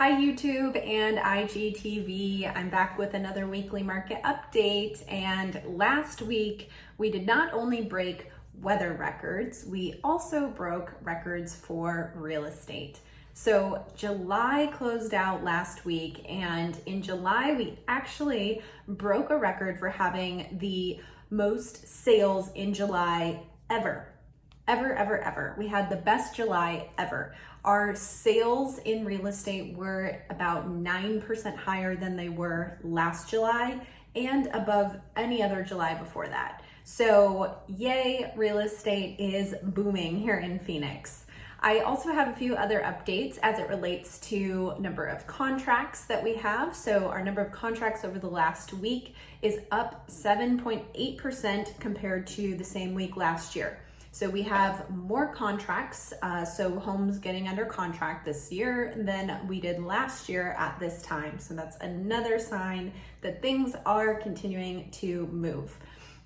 Hi YouTube and IGTV. I'm back with another weekly market update, and last week we did not only break weather records, we also broke records for real estate. So July closed out last week, and in July we actually broke a record for having the most sales in July ever. We had the best July ever. Our sales in real estate were about 9% higher than they were last July and above any other July before that. So yay, real estate is booming here in Phoenix. I also have a few other updates as it relates to number of contracts that we have. So our number of contracts over the last week is up 7.8% compared to the same week last year. So we have more contracts, so homes getting under contract this year than we did last year at this time. So that's another sign that things are continuing to move.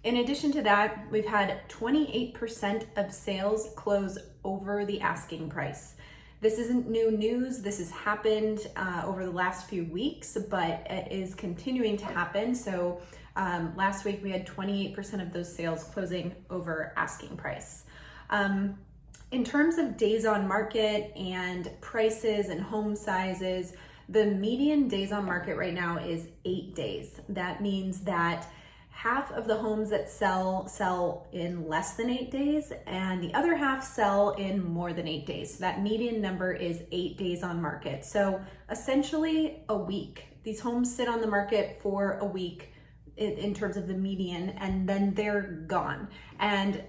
In addition to that, we've had 28% of sales close over the asking price. This isn't new news. This has happened over the last few weeks, but it is continuing to happen. So last week we had 28% of those sales closing over asking price. In terms of days on market and prices and home sizes, the median days on market right now is 8 days. That means that half of the homes that sell in less than 8 days, and the other half sell in more than 8 days. So that median number is 8 days on market. So essentially a week. These homes sit on the market for a week in terms of the median, and then they're gone. And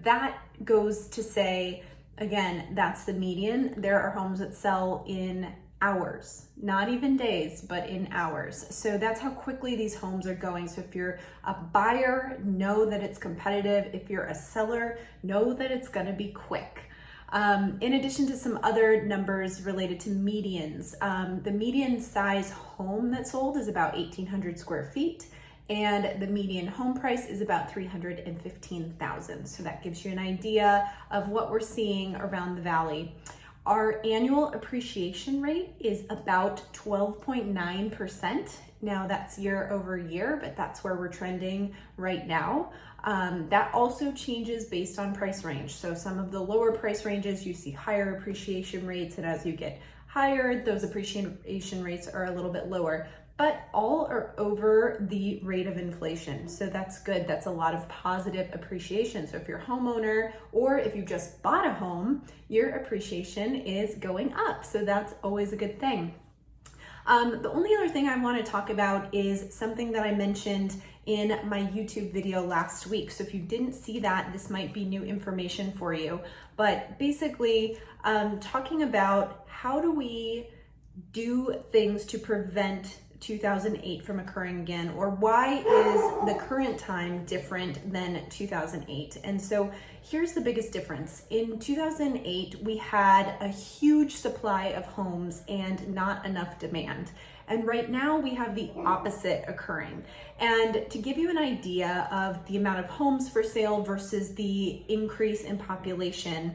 that goes to say, again, that's the median. There are homes that sell in hours, not even days, but in hours. So that's how quickly these homes are going. So if you're a buyer, know that it's competitive. If you're a seller, know that it's gonna be quick. In addition to some other numbers related to medians, the median size home that sold is about 1,800 square feet. And the median home price is about $315,000. So that gives you an idea of what we're seeing around the valley. Our annual appreciation rate is about 12.9%. Now that's year over year, but that's where we're trending right now. That also changes based on price range. So some of the lower price ranges, you see higher appreciation rates, and as you get higher, those appreciation rates are a little bit lower. But all are over the rate of inflation. So that's good. That's a lot of positive appreciation. So if you're a homeowner or if you just bought a home, your appreciation is going up. So that's always a good thing. The only other thing I want to talk about is something that I mentioned in my YouTube video last week. So if you didn't see that, this might be new information for you. But basically, talking about how do we do things to prevent 2008 from occurring again, or why is the current time different than 2008? And so here's the biggest difference. In 2008, we had a huge supply of homes and not enough demand. And right now we have the opposite occurring. And to give you an idea of the amount of homes for sale versus the increase in population,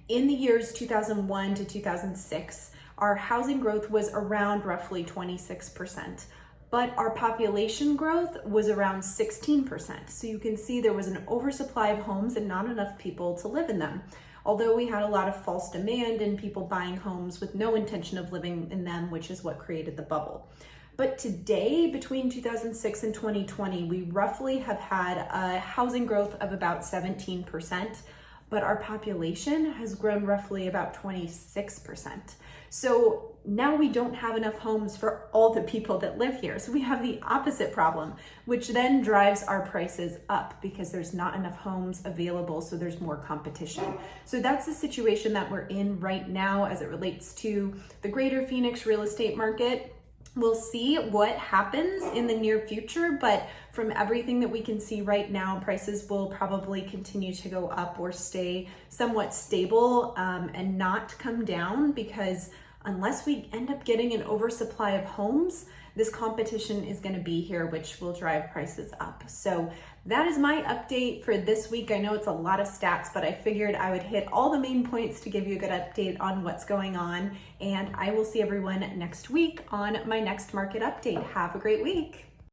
in the years 2001 to 2006, our housing growth was around roughly 26%, but our population growth was around 16%. So you can see there was an oversupply of homes and not enough people to live in them. Although we had a lot of false demand and people buying homes with no intention of living in them, which is what created the bubble. But today, between 2006 and 2020, we roughly have had a housing growth of about 17%, but our population has grown roughly about 26%. So now we don't have enough homes for all the people that live here. So we have the opposite problem, which then drives our prices up because there's not enough homes available, so there's more competition. So that's the situation that we're in right now as it relates to the greater Phoenix real estate market. We'll see what happens in the near future, but from everything that we can see right now, prices will probably continue to go up or stay somewhat stable and not come down because unless we end up getting an oversupply of homes, this competition is going to be here, which will drive prices up. So that is my update for this week. I know it's a lot of stats, but I figured I would hit all the main points to give you a good update on what's going on. And I will see everyone next week on my next market update. Have a great week.